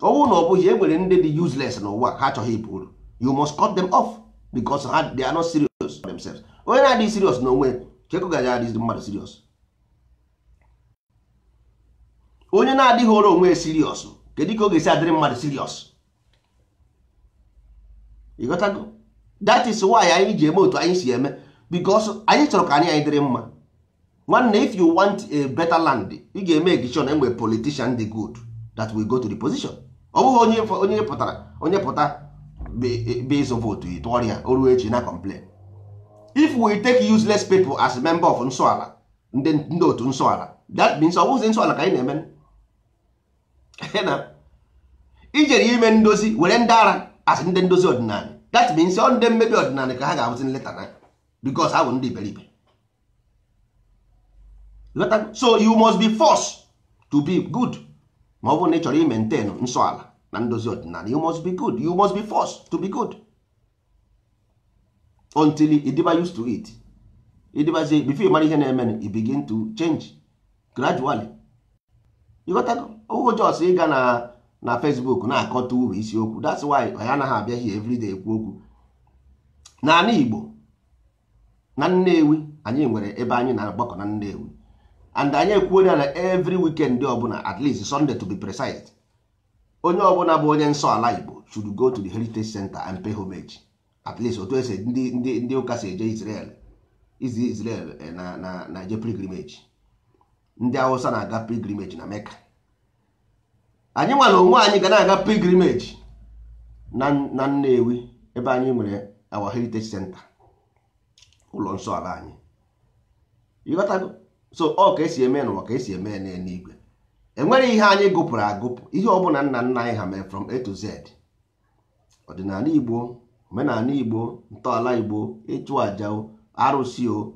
Na ọ bụghị enwere ndị dị useless n'ụwa ha achọghị ịpụ uru, you must cut them off because they are not serious for themselves. Onye na-adị serious n'onwe chekụ gaja adịzi mmadụ serious. Onye na-adịghị ọrụ onwe serious, kedu ka ọ ga-esi adịrị mmadụ serious? You got to go. That is why anyị ji eme otu anyị si eme, because anyị chọrọ ka anyị dịrị mma. Nwanne, if you want a better land, ị ga-eme egichon enwe politician dị good that will go to the position. Ọ bụghị onye pụta base of vote tụọrọ ya o ruo echi na complain. If we take useless people as member of nsọala, ndị otu nsọala, that means ọ bụghịzi nsọ ala ka anyị na-eme na ijere ime ndozi were ndị ara asị ndị ndozi ọdịnala, that means ọ ndị mmebi ọdịnala ka ha ga-abụzi nleta na because ha bụ ndị iberibe. So you must be forced to be good ma ọ bụrụ na ị chọrọ imentain nsọ ala na ndozi ọdịnala. You must be good, you must be forced to be good until ịdịba used to it. Ịdịbazie before ị mara ihe na-eme, you begin to change gradually. ịghọtago ogo jos ịga na Facebook na-akọta uru isiokwu. That's why anyị anaghị abịa here everyday ekwu okwu. N'ala Igbo na Nnewi anyị nwere ebe anyị na-agbakọ na Nnewi, and anyị ekwuola na every weekend ọbụla, at least Sunday to be precise, onye ọbụla bụ onye nsọ ala Igbo should go to the Heritage Center and pay homage. At least otu ese ndị ụka si eje Israel na eje pilgrimage. Ndị Hausa na-aga pilgrimage na Mecca. Anyị nwere onwe anyị ga na-aga pilgrimage na Nnewi ebe anyị nwere our Heritage Center, ụlọ nsọ ala anyị. ịghọtago? So ọ ka esi eme n'ụwa ka esi eme n'eluigwe. Enwere ihe anyị gụpụrụ agụpụ, ihe ọbụla nna nna anyị ha mee from A to Z. Ọdịnala Igbo, omenala Igbo, ntọala Igbo, ịchụ aja, arụsị o,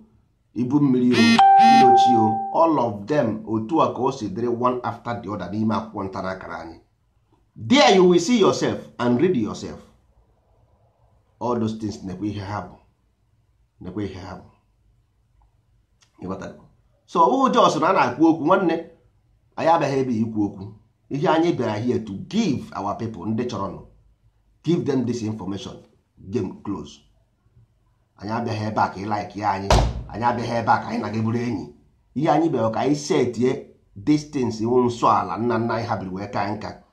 ibu mmiri o, ilochi o, all of them otu a ka o si dịrị one after the other n'ime akwụkwọ ntara akara anyị. There you will see yourself and read yourself. All those things nekwe ihe ha bụ. Nekwe ihe ha bụ. Ịghọtago? So ọ bụghị jos na a na-akwu okwu nwanne, anyị abịaghị ebe ikwu okwu. Ihe anyị bịara here to give our people, ndị chọrọ nụ, give them this information, game close. Anyị abịaghị ebe a ka ị like ya anyị abịaghị ebe a ka anyị na gị bụrụ enyi. Ihe anyị bịara ka anyị setie distance iwu nsọ ala nna nna anyị ha biri wee ka nka.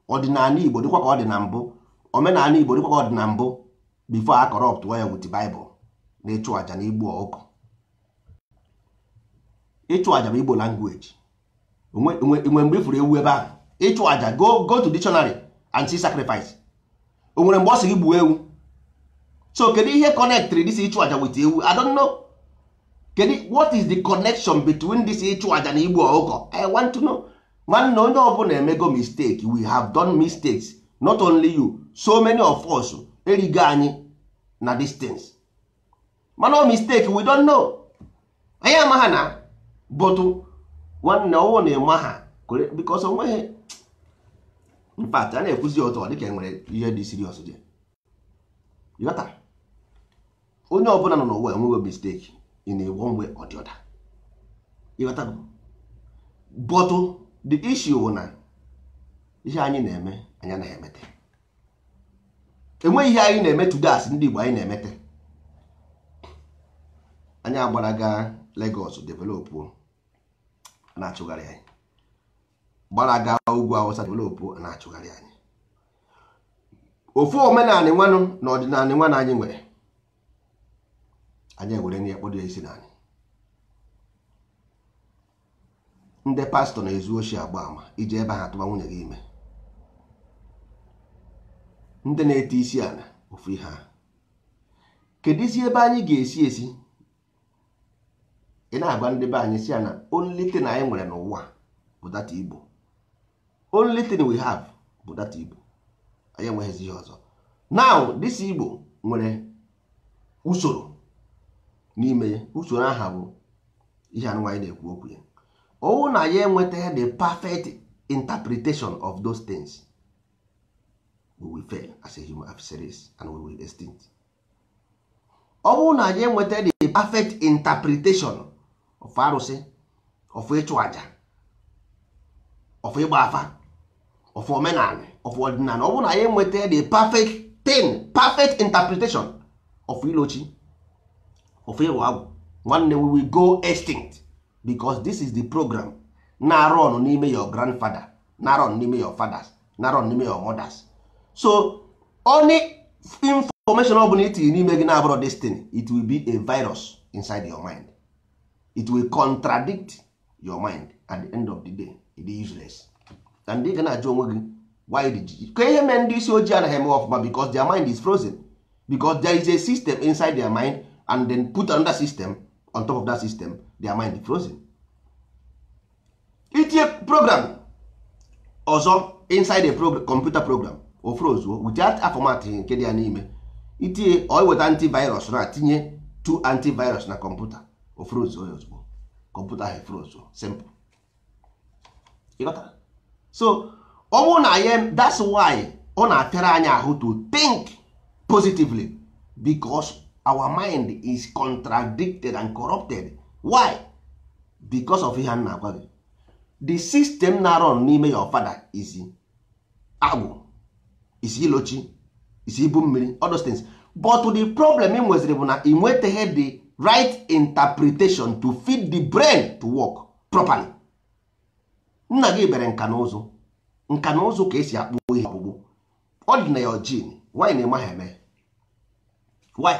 Ọdịnala Igbo dịkwa ka ọ dị na mbụ, omenala Igbo dịkwa ka ọ dị na mbụ before a corrupt ya with the Bible na ịchụ aja na igbu ọkụ. Ịchụ aja bụ Igbo language. Onwe mgbe ifuru ewu ebe ahụ, ịchụ aja, go to dictionary and see sacrifice. O nwere mgbe ọ sị gị gbuo ewu. So kedu ihe connectri this ịchụ aja with ewu? I don't know. What is the connection between this ịchụ aja na igbu ọkụkọ? I want to know. Nwanne onye ọbụla emego mistake. We have done mistakes. Not only you, so many of us erigo anyị na distance. Mana mistake we don't know. Anyị amaha na but nwanne ọwụ na-eme ha because onweghị. In fact, a na-ekwuzi otu ọ dịka enwere ihe dị serious dị. Ịghọta? Onye ọbụla nọ n'ụwa enweghị mistake in a one way or the other. Ịghọta? But the issue bụ na ihe anyị na-eme anyị na-emete. Enweghị ihe anyị na-eme today ndị Igbo anyị na-emete. Anyị agbaraga Lagos develop na-achụgharị anyị. Gbaraga ugwu Awụsa develop na-achụgharị anyị. Ofu omenala nwanụ na ọdịnala nwanụ anyị nwere. Anyị ewere na ekpodo isi n'anyị. Ndị pastọ na-ezu oshi agba ama iji ebe ha tụba nwunye gị ime. Ndị na-ete isi ala ofu ihe ha. Kedụzi ebe anyị ga-esi esi? Ị na-agwa ndị be anyị si ya na only thing anyị nwere n'ụwa bụ that Igbo. Only thing we have bụ that Igbo. Anyị enweghịzi ihe ọzọ. Now this Igbo nwere usoro n'ime ya. Usoro aha bụ ihe anụ anyị na-ekwu okwu ya. Ọwụ na ya enweta the perfect interpretation of those things, we will fail as a human race and we will extinct. Ọwụ na ya enweta the perfect interpretation of arụsị, of ịchụ aja, of ịgba afa, of omenala, of ọdịnala. Ọwụ na ya enweta the perfect interpretation of ilochi, of ịrụ agwụ, nwanne, we will go extinct. Because this is the program na-run n'ime your grandfather, na-run n'ime your fathers, na-run n'ime your mothers. So only information ọ bụla itinye n'ime gị na-abụrụ destiny, it will be a virus inside your mind. It will contradict your mind. At the end of the day, it is useless. And ị ga na-ajụ onwe gị, why did you? Ka ihe mee ndị isi ojii anaghị eme ọfụma because their mind is frozen. Because there is a system inside their mind and then put another system on top of that system, their mind is frozen. itinye program ọzọ inside a computer program o froze without format nke dị ya n'ime, itinye ọ weta antivirus na tinye 2 antivirus na kọmputa o froze ozugbo, kọmputa ha froze simple. So ọ bụrụ na anyị, that's why ọ na-apịara anyị ahụ to think positively, because our mind is contradicted and corrupted. Why? Because of ihe a na-agwa gị. The system na run n'ime your father is agwụ, is ilochi, is ibu mmiri, all those things. But the problem ị nweziri bụ na ị nwetaghị the right interpretation to feed the brain to work properly. Nna gị bere nka na ụzụ, nka na ụzụ ka esi akpụ ihe ọkpụkpụ, ọ dị na your gene. Why na ịmaghị eme? Why?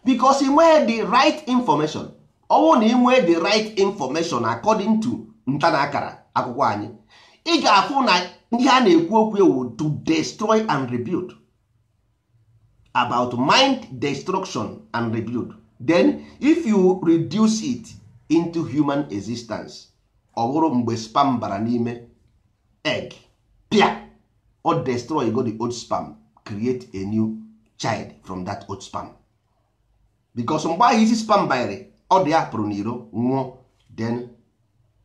Because ị nweghị the right information. Ọ bụrụ na ị nwee the right information according to nta na akara akwụkwọ anyị, ị ga-afụ na ndị a na-ekwu okwu ewu to destroy and rebuild, about mind destruction and rebuild. Then if you reduce it into human existence, ọ bụrụ mgbe sperm bara n'ime egg, pia or destroy go the old sperm, create a new child from that old sperm. Because mgbe ahụ isi sperm banyere ọ dị ya pụrụ n'iro nwụọ, then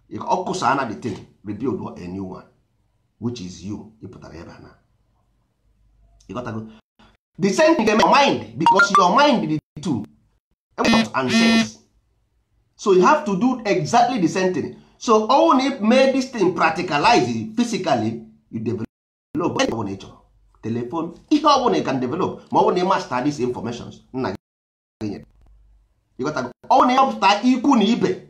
ọ kụsa na the thing, rebuild a new one, which is you. Ịpụtara ebe a na ịghọtago the same thing in your mind, because your mind is the two and sense. So you have to do exactly the same thing. So only make this thing practicalize it physically, you develop nature, telephone, ihe ọ bụla you can develop ma ọ bụla master these informations. Nna gị ịghọtago ọ na-epụta ikwu na ibe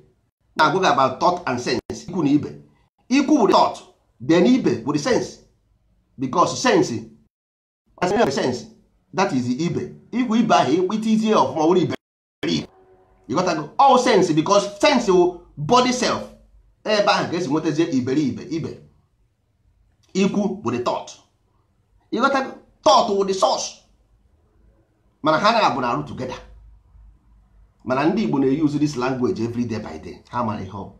na-agwa gị about thought and sense. Ikwu na ibe, ikwu with thought, then ibe with the sense, because sense that is the ibe. Ikwu ibe ahụ itizie ọfụma wụrụ ibe. You got to go all sense, because sense body self ebe ahụ ka esi nwetazie iberibe ibe. Ikwu with the thought, you got to go thought with the source. Mana ha na-abụ na arụ together. Mana ndị Igbo na-use this language every day by day. Ha mara ihe ọ,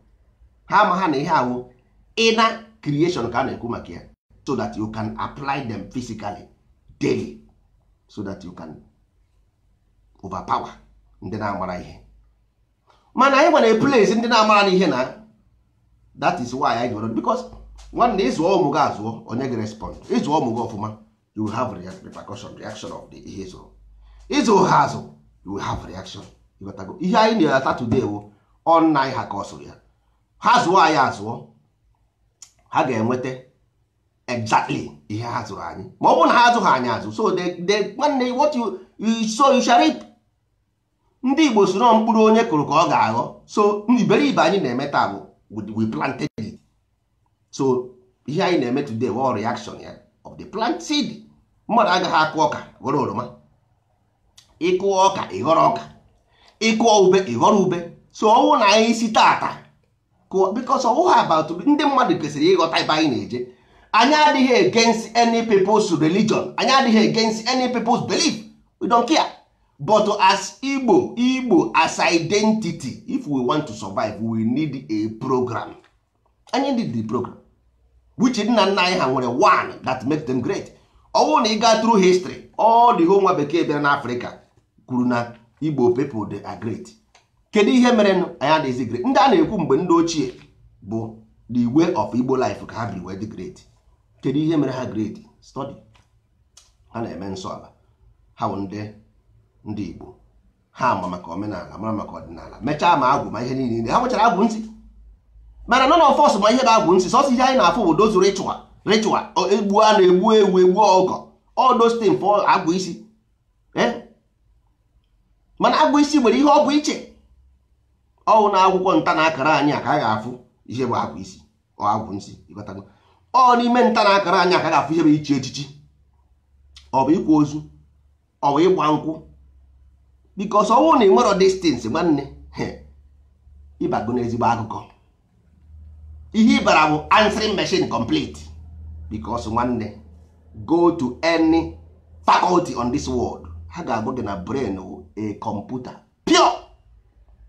ha ma ha na ihe ahụ inner creation ka a na-ekwu maka ya, so that you can apply them physically daily, so that you can overpower ndị na-amara ihe. Mana anyị nwere place ndị na-amara n'ihe na, that is why I go, because nwanne ịzụọ ụmụ gị azụọ, onye gị respond. Ịzụọ ụmụ gị ọfụma, you will have repercussion, reaction of the ihe ịzụrụ. Ịzụ ha azụ, you will have reaction. Ihe anyị na-ata today wụ ọnna anyị ha ka ọ sụrụ ya. Ha zụọ anyị azụọ, ha ga-enweta exactly ihe ha zụrụ anyị. Ma ọ bụrụ na ha azụ ha anyị azụ, so nwanne what you sow you shall reap. Ndị Igbo so na mkpụrụ onye kụrụ ka ọ ga-aghọ. So iberibe anyị na-eme taa bụ we planted it. So ihe anyị na-eme today wụ reaction ya of the plant seed. Mmadụ agaghị akụ ọka ghọrọ oroma, ịkụọ ọka ịghọrọ ọka, ịkụọ ube ịghọrọ ube. So ọwụ na anyị si tata, because ọwụ ha about ndị mmadụ kwesịrị ịghọta ebe anyị na-eje. Anyị adịghị against any people's religion, anyị adịghị against any people's belief, we don't care. But as Igbo as identity, if we want to survive, we need a program. Anyị need the program, which nna nna anyị ha nwere one that makes them great. Ọwụ na ị gaa through history, all the whole nwa bekee bịara n'Africa kwuru na Igbo people they are great. Kedu ihe mere anyị adịghịzi great? Ndị a na-ekwu mgbe ndị ochie bụ the way of Igbo life ka ha biri wee dị great. Kedu ihe mere ha great? Study. Ha na-eme nsọ ala, ha bụ ndị Igbo, ha ma maka omenala, mara maka ọdịnala, mechaa ma agwụ ma ihe niile. Ha nwechara agwụ ntị, mana none of us ma ihe bụ agwụ ntị. Sọsọ ihe anyị na-afụ bụ dozu ritual, egbu a na-egbu ewu, egbu ọkụkọ, all those things for agwụ isi. Mana agwụ isi nwere ihe ọ bụ iche. Ọwụ na akwụkwọ nta na akara anyị ka a ga-afụ ihe bụ agwụ isi ọ agwụ nsị. Ịghọtago? Ọ n'ime nta na akara anyị ka a ga-afụ ihe bụ iche echichi, ọ bụ ikwa ozu, ọ bụ ịgba nkwụ. Because ọwụ na ị nwere distance nwanne, ịbago n'ezigbo akụkọ. Ihe ịbara bụ answering machine complete. Because nwanne, go to any faculty on this world, ha ga-agwa gị na brain a computer pure.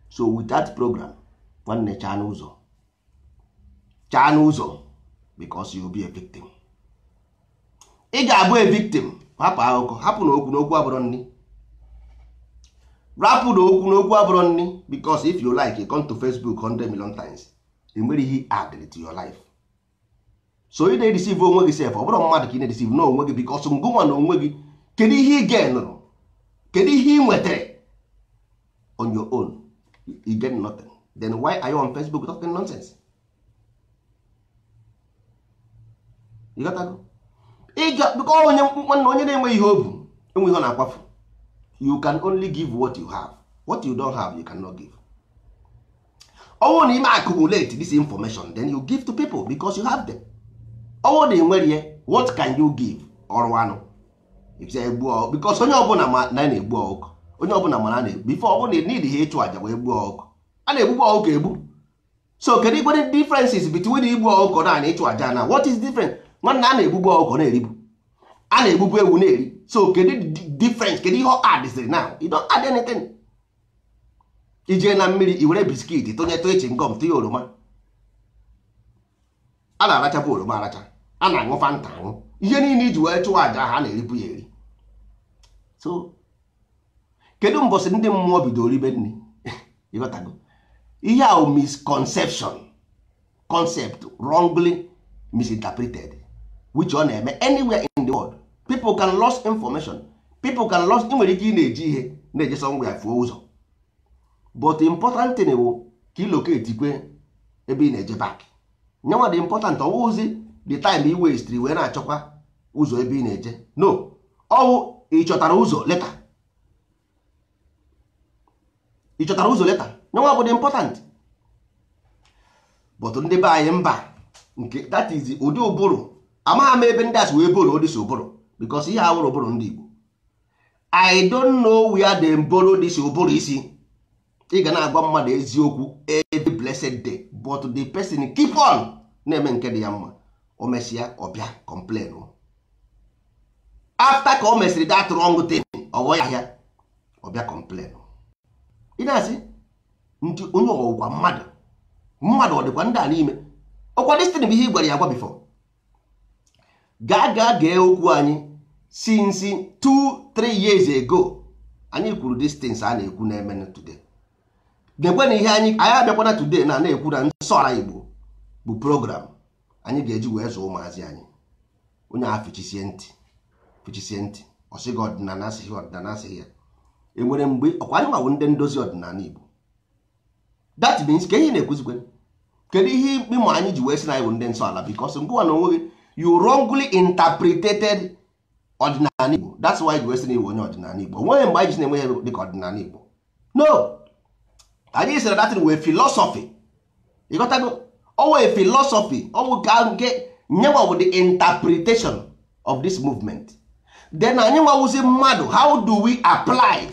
So with that program, nwanne chaa n'ụzọ, chaa n'ụzọ because you will be a victim. Ị ga-abụ a victim. Hapụ akụkọ, hapụ na okwu n'okwu abụrụ nni. Rapụ na okwu n'okwu abụrụ nni, because if you like, you come to Facebook 100 million times. E nwere ihe added to your life. So ị na-edeceive onwe gị sef, ọ bụrụ mmadụ ka ị na-edeceive na onwe gị, because ngụnwa na onwe gị, kedu ihe ị ga-enụrụ? Kedu ihe ị nwetara on your own? You get nothing. Then why are you on Facebook talking nonsense? You got to go. Because onye na-enwe ihe obu, enwe ihe na-akwafu. You can only give what you have. What you don't have, you cannot give. Ọwụ na ime accumulate this information, then you give to people because you have them. Ọwụ na enwere ya, what can you give? Ọrụ anụ. Because onye ọbụla na-egbu ọkụ. Onye ọbụla mana na-egbu. Before ọbụla need ha ịchụ aja wee gbuo ọkụ. A na-egbukwa ọkụ egbu. So kedu the differences between igbu ọkụ na ịchụ aja na what is different? Nwanne a na-egbugbu ọkụ na-eribu. A na-egbugbu ewu na-eri. So kedu difference? Kedu ihe ọ add now? You don't add anything. Ije na mmiri iwere biskit tonyetụ echi ngọm tinye oroma. A na-arachapụ oroma aracha. A na-aṅụ fanta aṅụ. Ihe niile iji wee chụọ aja ha na-eribu ya eri. So kedu mbọsị ndị mmụọ bidoro ibe nri? Ịghọtago? Ihe a misconception, concept wrongly misinterpreted, which ọ na-eme anywhere in the world. People can lose information. People can lose. Ị nwere ike ị na-eji ihe na-eje somewhere fuo ụzọ. But the important thing bụ ka ị locate kwe ebe ị na-eje back. Nyanwa the important ọwụzi the time i waste wee na-achọkwa ụzọ ebe ị na-eje. No, ọwụ ị chọtara ụzọ later. Ị chọtara ụzọ later. Nyanwa bụ the important. But ndị be anyị mba nke that is ụdị ụbụrụ. Amaghị m ebe ndị asị wee boro ụdị so ụbụrụ because ihe awụrụ ụbụrụ ndị Igbo. I don't know where they borrow this ụbụrụ isi. Ị ga na-agwa mmadụ eziokwu every blessed day, but the person keep on na-eme nke dị ya mma. O mesịa ọbịa complain. After ka o mesịrị that wrong thing, ọghọ ya ahịa ọbịa complain. Ị na-asị ndị onye ọgwụgwa mmadụ ọ dịkwa ndị a n'ime ọkwa destiny bụ ihe ị gwara ya agwa before. Gaa gee okwu anyị since 2-3 years ago. Anyị kwuru these things a na-ekwu na-eme today. Gekwe na ihe anyị abịakwana today na-ekwu na nsọ ala Igbo bụ program anyị ga-eji wee zụọ ụmụazị anyị. Onye a fichisie ntị ọsịghị ọdịnala asịghị ọdịnala asịghị ya. Enwere mgbe ọkwa anyị nwawo ndị ndozi ọdịnala Igbo. That means ka ihe na-ekwuzikwe kedu ihe ịmụ anyị ji wee sị na anyị bụ ndị nsọ ala because ngụwa na onwe gị you wrongly interpreted ọdịnala Igbo. That's why ji wee sị na iwu onye ọdịnala Igbo. Onweghị mgbe anyị ji na-enwe ya dịka ọdịnala Igbo. No, anyị sịrị datin wee philosophy. Ịghọtago? Ọ wee philosophy. Ọ bụ ka nke nyewa bụ the interpretation of this movement. Then anyị nwawụzi mmadụ, how do we apply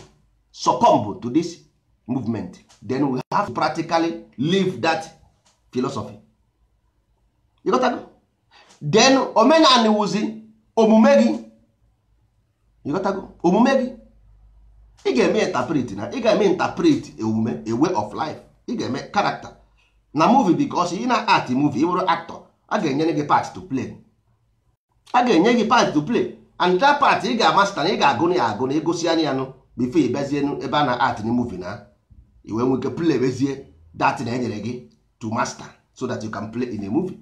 succumb to this movement? Then we have to practically live that philosophy. Ịghọtago? Then omenani wụzi omume gị. Ịghọtago? Omume gị ị ga-eme interpret na ị ga-eme interpret omume, a way of life. Ị ga-eme character na movie because ị na-act movie, ị bụrụ actor, a ga-enye gị part to play. A ga-enye gị part to play and that part ị ga-amaster na ị ga-agụ na agụ na egosi anya nụ before ị bezie ebe a na-act na movie na iwe nwee ike play bezie that na enyere gị to master so that you can play in a movie.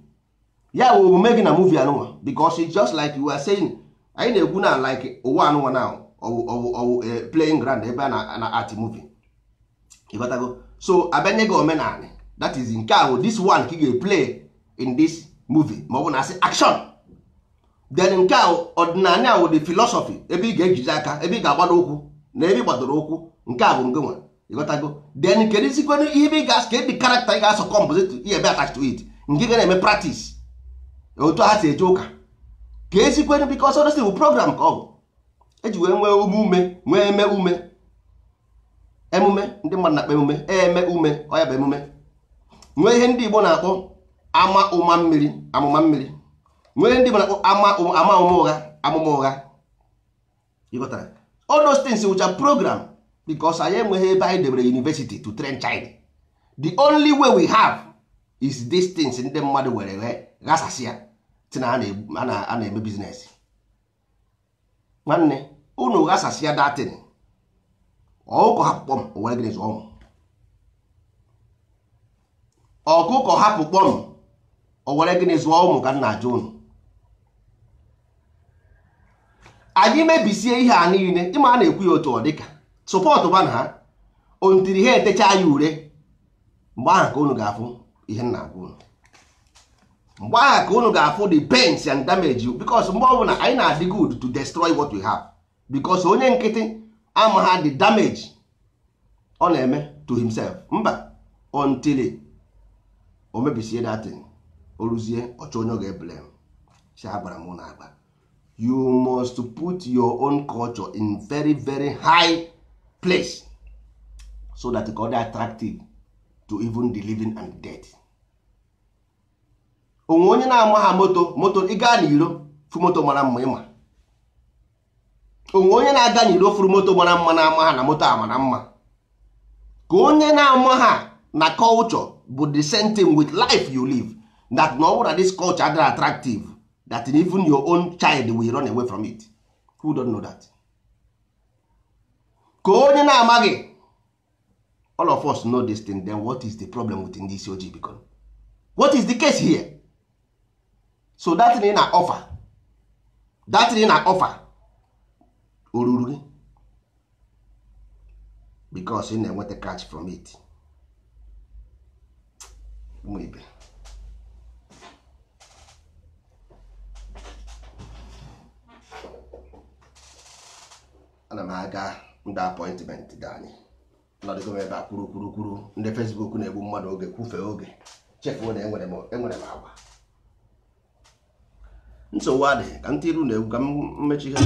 Ya omume gị na movie anụnwa because it's just like you are saying anyị na-ekwu na like ụwa anụnwa now playing ground ebe a na art movie. Ịghọtago? So abịanye gị omenala, that is nke ahụ this one ka ị ga-play in this movie ma ọ bụ na asị action. Then nke ahụ ọdịnala ahụ the philosophy ebe ị ga-ejizi aka, ebe ị ga-agbado ụkwụ na ebe ị gbadoro ụkwụ, nke a bụ nke nwa. Ịghọtago? Then kedu isikwenụ ihe ebe ị ga-asị the character ị ga-asọ composite ihe ebe attached to it, nke ga na-eme practice otu ha si eje ụka ka esikwenụ because honestly bụ program ka ọ bụ eji wee nwee ume nwee emume ndị mmadụ na-akpa eme ume ọ ya bụ emume. Nwee ihe ndị Igbo na-akpọ amụma mmiri. Nwee ndị Igbo na-akpọ amụma ụgha. Ịghọtara? All those things which are program because anyị enweghị ebe anyị debere university to train child. The only way we have is distance ndị mmadụ were ghasasịa ti na a na-eme biznes. Nwanne unu ghasasịa datin ọkụkọ hapụ kpọm o were gịnị zụọ ụmụ. Ọkụkọ hapụ kpọm o were gịnị zụọ ụmụ ka nna ajụ unu. Anyị mebisie ihe a niile ịma a na-ekwu ya otu ọ dịka sọpọtụ ba na ha ontiri ha etecha ya ure, mgbe ahụ ka unu ga-afụ ihe nna agwa unu. Mgbe ahụ ka unu ga-afụ the pains and damage, because mgbe ọbụla anyị na-adị good to destroy what we have, because onye nkịtị amaha the damage ọ na-eme to himself. Mba, until o mebisie datin o ruzie ọchọ onye ọ ga-eblame si agbara m na agba. You must put your own culture in very very high place so that it can be attractive to even the living and the dead. Onwe onye na-ama ha moto ị gaa n'iro fu moto mara mma ịma. Onwe onye na-aga n'iro furu moto mara mma na-ama ha na moto a mara mma. Ka onye na-ama ha na culture bụ the same thing with life you live, that no wonder this culture are attractive, that even your own child will run away from it. Who don't know that? Ka onye na-amaghị, all of us know this thing, then what is the problem with this OG become? What is the case here? So that thing na offer, oruru gị because ị na-enweta catch from it. Ụmụ ibe, ana m aga ndị appointment dị anyị nọdụgo m ebe a kwuru ndị Facebook na-egbu mmadụ oge kwufee oge chefuo na enwere m agwa. Nsogbu adịghị ka ntị iru na-egwu ka m mmechi ihe